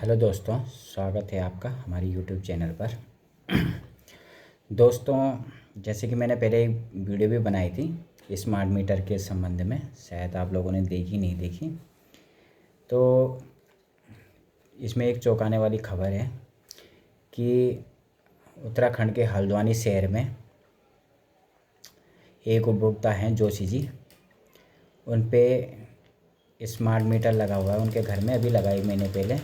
Hello दोस्तों, स्वागत है आपका हमारी यूट्यूब चैनल पर। दोस्तों, जैसे कि मैंने पहले एक वीडियो भी बनाई थी स्मार्ट मीटर के संबंध में, शायद आप लोगों ने देखी नहीं देखी। तो इसमें एक चौंकाने वाली खबर है कि उत्तराखंड के हल्द्वानी शहर में एक उपभोक्ता हैं जोशी जी, उन पे स्मार्ट मीटर लगा हुआ है उनके घर में, अभी लगा 1 महीने पहले।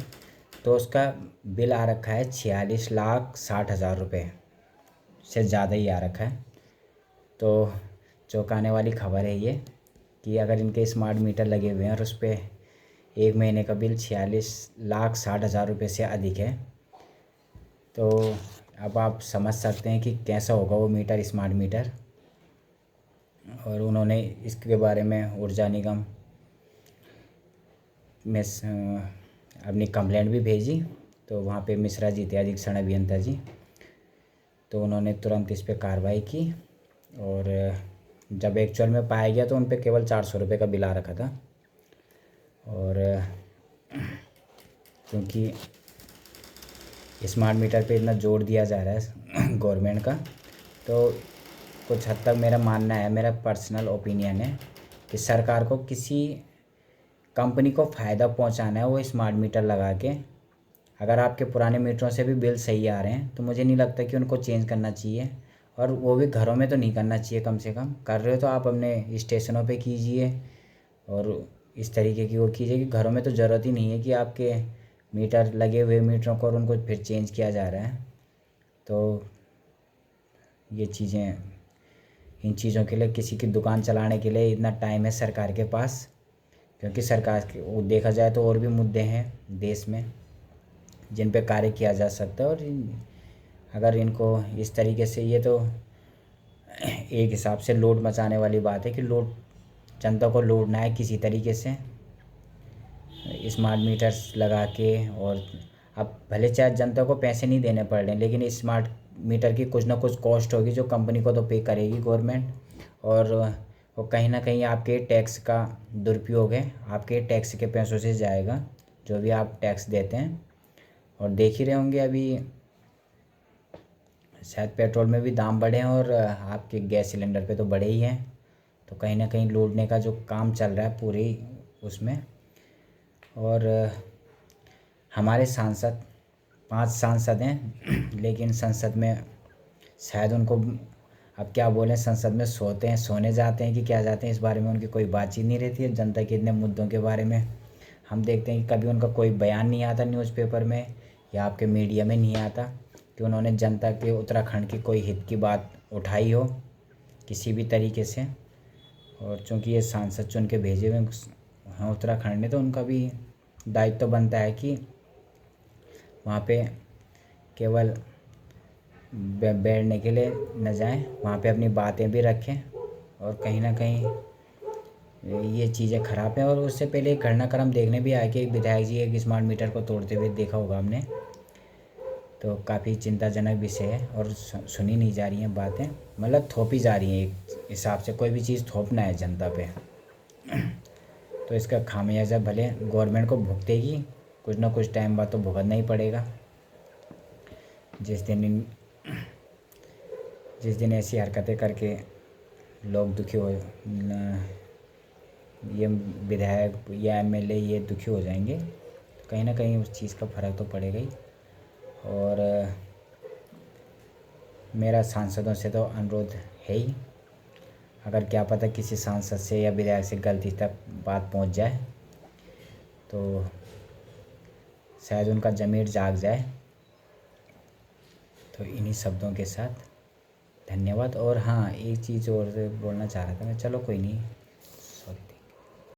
तो उसका बिल आ रखा है 46,60,000 रुपये से ज़्यादा ही आ रखा है। तो चौंकाने वाली खबर है ये कि अगर इनके स्मार्ट मीटर लगे हुए हैं और उस पर 1 महीने का बिल 46,60,000 रुपये से अधिक है, तो अब आप समझ सकते हैं कि कैसा होगा वो मीटर, स्मार्ट मीटर। और उन्होंने इसके बारे में ऊर्जा निगम में अपनी कंप्लेंट भी भेजी। तो वहाँ पे मिश्रा जी थे, अधीक्षण अभियंता जी, तो उन्होंने तुरंत इस पर कार्रवाई की। और जब एक्चुअल में पाया गया तो उन पर केवल 400 रुपये का बिल आ रखा था। और क्योंकि स्मार्ट मीटर पे इतना जोर दिया जा रहा है गवर्नमेंट का, तो कुछ हद तक मेरा मानना है, मेरा पर्सनल ओपिनियन है कि सरकार को किसी कंपनी को फ़ायदा पहुंचाना है वो स्मार्ट मीटर लगा के। अगर आपके पुराने मीटरों से भी बिल सही आ रहे हैं तो मुझे नहीं लगता कि उनको चेंज करना चाहिए, और वो भी घरों में तो नहीं करना चाहिए। कम से कम कर रहे हो तो आप अपने स्टेशनों पे कीजिए और इस तरीके की वो कीजिए कि घरों में तो ज़रूरत ही नहीं है कि आपके मीटर लगे हुए मीटरों को और उनको फिर चेंज किया जा रहा है। तो ये चीज़ें, इन चीज़ों के लिए किसी की दुकान चलाने के लिए इतना टाइम है सरकार के पास, क्योंकि सरकार के वो देखा जाए तो और भी मुद्दे हैं देश में जिन पे कार्य किया जा सकता है। और अगर इनको इस तरीके से, ये तो एक हिसाब से लोड मचाने वाली बात है कि लोड, जनता को लूटना है किसी तरीके से स्मार्ट मीटर्स लगा के। और अब भले चाहे जनता को पैसे नहीं देने पड़ रहे हैं, लेकिन स्मार्ट मीटर की कुछ ना कुछ कॉस्ट होगी जो कंपनी को तो पे करेगी गवर्नमेंट। और वो कहीं ना कहीं आपके टैक्स का दुरुपयोग है, आपके टैक्स के पैसों से जाएगा जो भी आप टैक्स देते हैं। और देख ही रहे होंगे अभी शायद पेट्रोल में भी दाम बढ़े हैं और आपके गैस सिलेंडर पे तो बढ़े ही हैं। तो कहीं ना कहीं लूटने का जो काम चल रहा है पूरी उसमें। और हमारे सांसद 5 सांसद हैं लेकिन संसद में शायद उनको, अब क्या बोलें, संसद में सोते हैं, सोने जाते हैं कि क्या जाते हैं, इस बारे में उनकी कोई बातचीत नहीं रहती है। जनता के इतने मुद्दों के बारे में हम देखते हैं कि कभी उनका कोई बयान नहीं आता न्यूज़पेपर में या आपके मीडिया में नहीं आता कि उन्होंने जनता के, उत्तराखंड की कोई हित की बात उठाई हो किसी भी तरीके से। और चूँकि ये सांसद चुन के भेजे हुए हैं उत्तराखंड में, तो उनका भी दायित्व तो बनता है कि वहाँ पे केवल बैठने के लिए न जाएं, वहाँ पे अपनी बातें भी रखें। और कहीं ना कहीं ये चीज़ें ख़राब हैं। और उससे पहले एक घटनाक्रम देखने भी आया कि एक विधायक जी एक स्मार्ट मीटर को तोड़ते हुए देखा होगा हमने। तो काफ़ी चिंताजनक विषय है और सुनी नहीं जा रही हैं बातें, मतलब थोपी जा रही हैं एक हिसाब से। कोई भी चीज़ थोपना है जनता पे तो इसका खामियाजा भले गवर्नमेंट को भुगतेगी, कुछ ना कुछ टाइम बाद तो भुगतना ही पड़ेगा। जिस दिन ऐसी हरकतें करके लोग दुखी हो, ये विधायक या एमएलए ये दुखी हो जाएंगे, तो कहीं ना कहीं उस चीज़ का फ़र्क तो पड़ेगा ही। और मेरा सांसदों से तो अनुरोध है ही, अगर क्या पता किसी सांसद से या विधायक से गलती तक बात पहुंच जाए तो शायद उनका ज़मीर जाग जाए। तो इन्हीं शब्दों के साथ धन्यवाद। और हाँ, एक चीज़ और बोलना चाह रहा था मैं, चलो कोई नहीं।